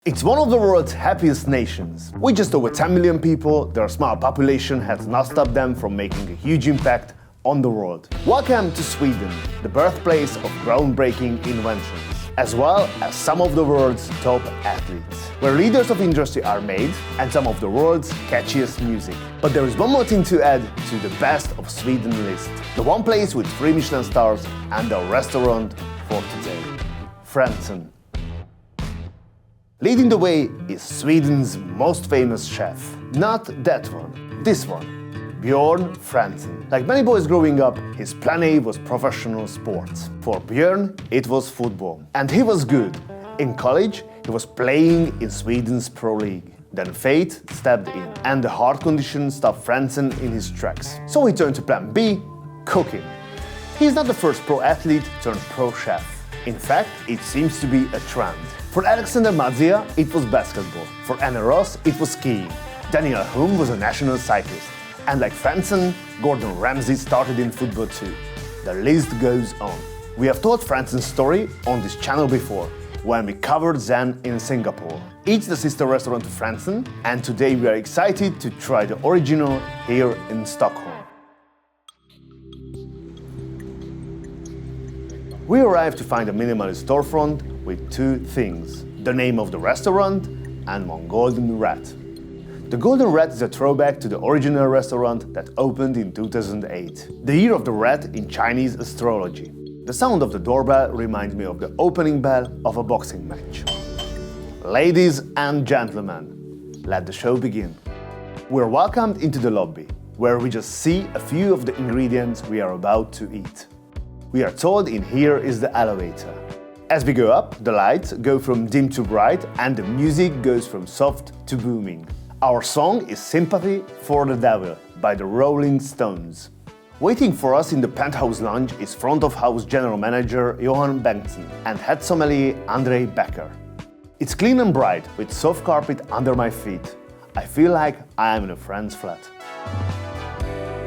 It's one of the world's happiest nations. With just over 10 million people, their small population has not stopped them from making a huge impact on the world. Welcome to Sweden, the birthplace of groundbreaking inventions, as well as some of the world's top athletes, where leaders of industry are made and some of the world's catchiest music. But there is one more thing to add to the best of Sweden list. The one place with 3 Michelin stars and a restaurant for today. Frantzen. Leading the way is Sweden's most famous chef. Not that one, this one. Bjorn Frantzen. Like many boys growing up, his plan A was professional sports. For Björn, it was football. And he was good. In college, he was playing in Sweden's Pro League. Then fate stepped in, and the heart condition stopped Frantzen in his tracks. So he turned to plan B, cooking. He's not the first pro athlete turned pro chef. In fact, it seems to be a trend. For Alexander Madzia, it was basketball. For Anna Ross, it was skiing. Daniel Humm was a national cyclist. And like Frantzen, Gordon Ramsay started in football too. The list goes on. We have told Frantzen's story on this channel before, when we covered Zen in Singapore. It's the sister restaurant to Frantzen, and today we are excited to try the original here in Stockholm. We arrived to find a minimalist storefront with 2 things: the name of the restaurant and one golden rat. The golden rat is a throwback to the original restaurant that opened in 2008. The year of the rat in Chinese astrology. The sound of the doorbell reminds me of the opening bell of a boxing match. Ladies and gentlemen, let the show begin. We're welcomed into the lobby, where we just see a few of the ingredients we are about to eat. We are told in here is the elevator. As we go up, the lights go from dim to bright and the music goes from soft to booming. Our song is Sympathy for the Devil by the Rolling Stones. Waiting for us in the penthouse lounge is front of house general manager Johan Bengtsson and head sommelier Andrei Becker. It's clean and bright with soft carpet under my feet. I feel like I am in a friend's flat.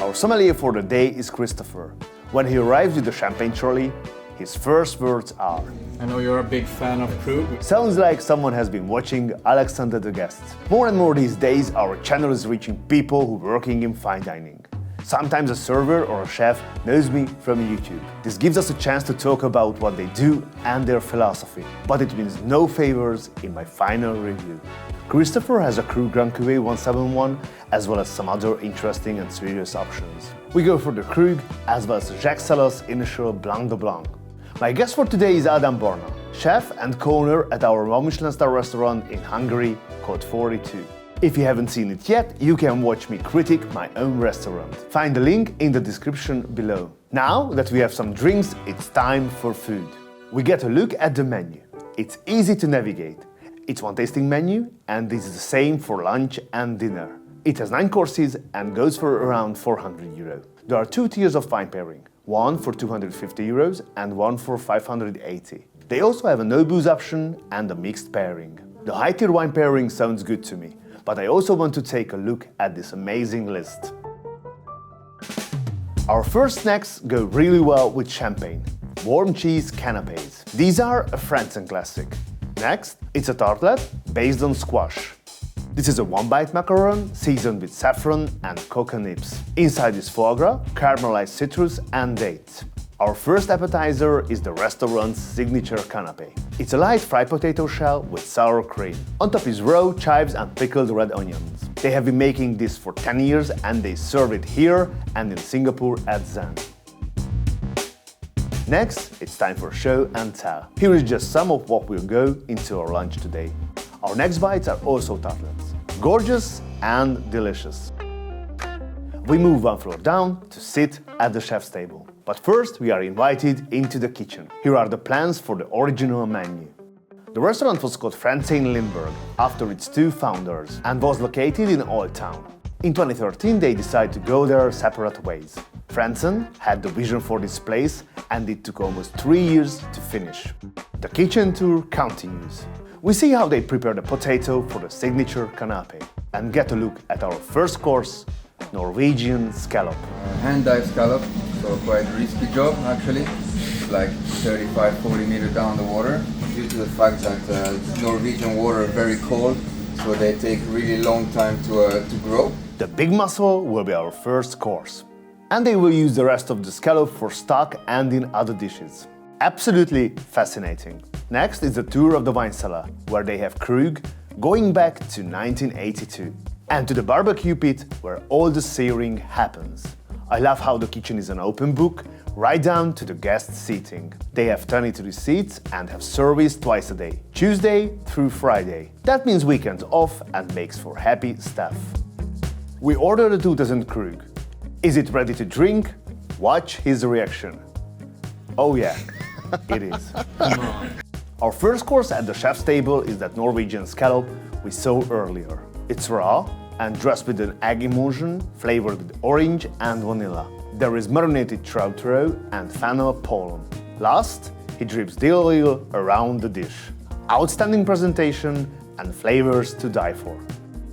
Our sommelier for the day is Christopher. When he arrives with the champagne trolley, his first words are: I know you're a big fan of Krug. Sounds like someone has been watching Alexander the Guest. More and more these days, our channel is reaching people who are working in fine dining. Sometimes a server or a chef knows me from YouTube. This gives us a chance to talk about what they do and their philosophy, but it means no favors in my final review. Christopher has a Krug Grand Cuvée 171, as well as some other interesting and serious options. We go for the Krug, as well as Jacques Salot's initial Blanc de Blanc. My guest for today is Adam Borna, chef and co-owner at our ONE Michelin star restaurant in Hungary, Code 42. If you haven't seen it yet, you can watch me critique my own restaurant. Find the link in the description below. Now that we have some drinks, it's time for food. We get a look at the menu. It's easy to navigate. It's one tasting menu, and this is the same for lunch and dinner. It has 9 courses and goes for around 400 euros. There are 2 tiers of wine pairing, one for 250 euros and one for 580. They also have a no booze option and a mixed pairing. The high tier wine pairing sounds good to me, but I also want to take a look at this amazing list. Our first snacks go really well with champagne. Warm cheese canapés. These are a Frantzen classic. Next, it's a tartlet based on squash. This is a one-bite macaron seasoned with saffron and coca nibs. Inside is foie gras, caramelized citrus and dates. Our first appetizer is the restaurant's signature canapé. It's a light fried potato shell with sour cream. On top is raw chives and pickled red onions. They have been making this for 10 years and they serve it here and in Singapore at Zen. Next, it's time for show and tell. Here is just some of what will go into our lunch today. Our next bites are also tartlets. Gorgeous and delicious. We move one floor down to sit at the chef's table. But first, we are invited into the kitchen. Here are the plans for the original menu. The restaurant was called Frantzén Lindberg, after its 2 founders, and was located in Old Town. In 2013, they decided to go their separate ways. Frantzen had the vision for this place, and it took almost 3 years to finish. The kitchen tour continues. We see how they prepare the potato for the signature canapé, and get a look at our first course, Norwegian scallop. Hand-dyed scallop, so quite risky job actually. like 35-40 meters down the water due to the fact that Norwegian water is very cold, so they take really long time to grow. The big mussel will be our first course. And they will use the rest of the scallop for stock and in other dishes. Absolutely fascinating. Next is a tour of the wine cellar, where they have Krug going back to 1982. And to the barbecue pit, where all the searing happens. I love how the kitchen is an open book, right down to the guest seating. They have 23 seats and have service twice a day, Tuesday through Friday. That means weekends off and makes for happy staff. We ordered a 2000 Krug. Is it ready to drink? Watch his reaction. Oh yeah, it is. Our first course at the chef's table is that Norwegian scallop we saw earlier. It's raw and dressed with an egg emulsion flavored with orange and vanilla. There is marinated trout roe and fennel pollen. Last, he drips dill oil around the dish. Outstanding presentation and flavors to die for.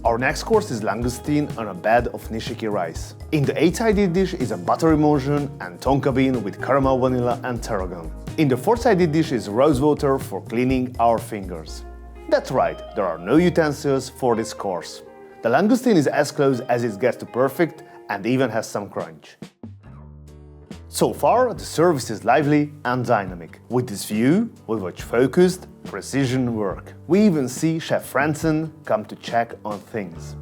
Our next course is langoustine on a bed of nishiki rice. In the 8-sided dish is a butter emulsion and tonka bean with caramel, vanilla and tarragon. In the 4-sided dish is rose water for cleaning our fingers. That's right, there are no utensils for this course. The langoustine is as close as it gets to perfect and even has some crunch. So far, the service is lively and dynamic. With this view, we watch focused, precision work. We even see Chef Frantzen come to check on things.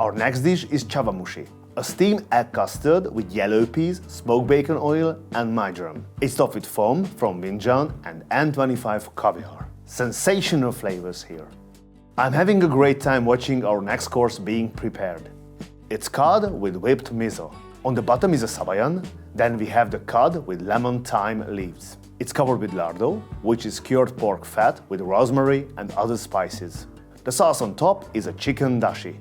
Our next dish is chavamushi, a steamed egg custard with yellow peas, smoked bacon oil and marjoram. It's topped with foam from Winjan and N25 caviar. Sensational flavors here. I'm having a great time watching our next course being prepared. It's cod with whipped miso. On the bottom is a sabayan, then we have the cod with lemon thyme leaves. It's covered with lardo, which is cured pork fat with rosemary and other spices. The sauce on top is a chicken dashi.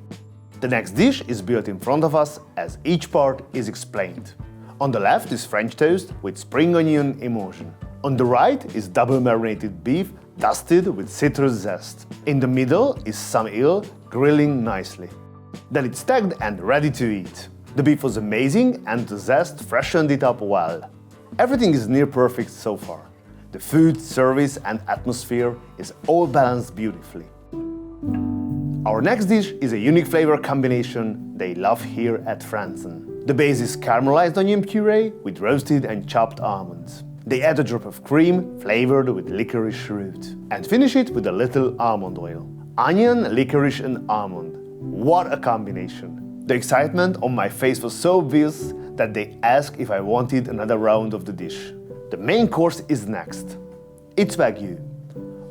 The next dish is built in front of us as each part is explained. On the left is French toast with spring onion emulsion. On the right is double marinated beef dusted with citrus zest. In the middle is some eel grilling nicely. Then it's tagged and ready to eat. The beef was amazing and the zest freshened it up well. Everything is near perfect so far. The food, service and atmosphere is all balanced beautifully. Our next dish is a unique flavor combination they love here at Frantzen. The base is caramelized onion puree with roasted and chopped almonds. They add a drop of cream flavored with licorice root and finish it with a little almond oil. Onion, licorice and almond. What a combination! The excitement on my face was so obvious that they asked if I wanted another round of the dish. The main course is next. It's Wagyu.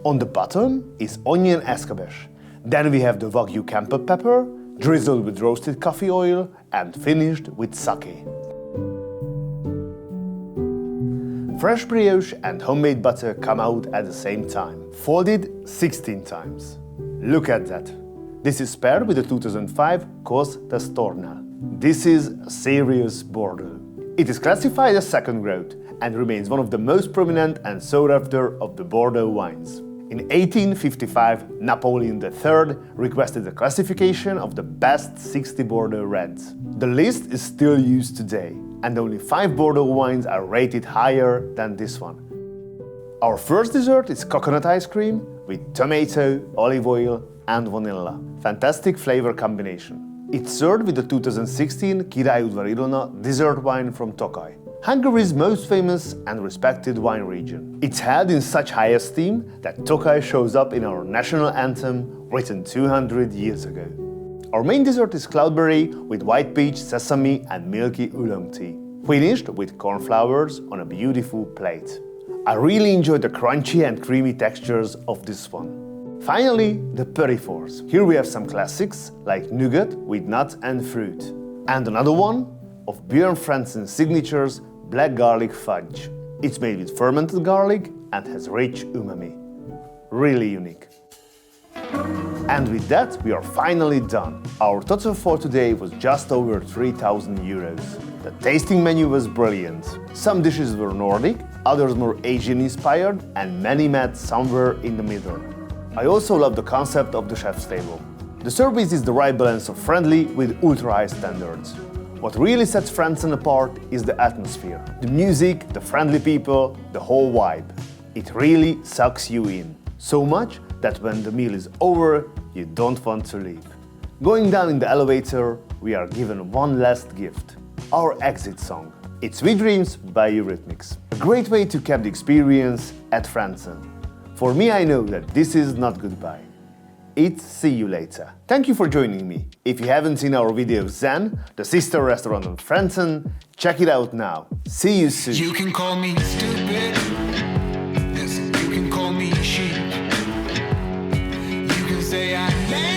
On the bottom is onion escabeche. Then we have the Wagyu Kemper pepper, drizzled with roasted coffee oil and finished with sake. Fresh brioche and homemade butter come out at the same time, folded 16 times. Look at that. This is paired with the 2005 Cos d'Astorna. This is a serious Bordeaux. It is classified as second growth and remains one of the most prominent and sought after of the Bordeaux wines. In 1855, Napoleon III requested the classification of the best 60 Bordeaux reds. The list is still used today, and only 5 Bordeaux wines are rated higher than this one. Our first dessert is coconut ice cream with tomato, olive oil and vanilla. Fantastic flavor combination. It's served with the 2016 Király Udvar Ilona dessert wine from Tokaj, Hungary's most famous and respected wine region. It's held in such high esteem that Tokaj shows up in our national anthem written 200 years ago. Our main dessert is cloudberry with white peach, sesame and milky oolong tea, finished with cornflowers on a beautiful plate. I really enjoyed the crunchy and creamy textures of this one. Finally, the petit fours. Here we have some classics like nougat with nuts and fruit. And another one of Björn Frantzen's signatures, black garlic fudge. It's made with fermented garlic and has rich umami. Really unique. And with that, we are finally done. Our total for today was just over 3,000 euros. The tasting menu was brilliant. Some dishes were Nordic, others more Asian inspired, and many met somewhere in the middle. I also love the concept of the chef's table. The service is the right balance of friendly with ultra high standards. What really sets Frantzen apart is the atmosphere. The music, the friendly people, the whole vibe. It really sucks you in. So much that when the meal is over, you don't want to leave. Going down in the elevator, we are given one last gift. Our exit song. It's Sweet Dreams by Eurythmics. A great way to cap the experience at Frantzen. For me, I know that this is not goodbye. It's see you later. Thank you for joining me. If you haven't seen our video of Zen, the sister restaurant in Frantzen, check it out now. See you soon. You can call me stupid. Yes, you can call me sheep. You can say I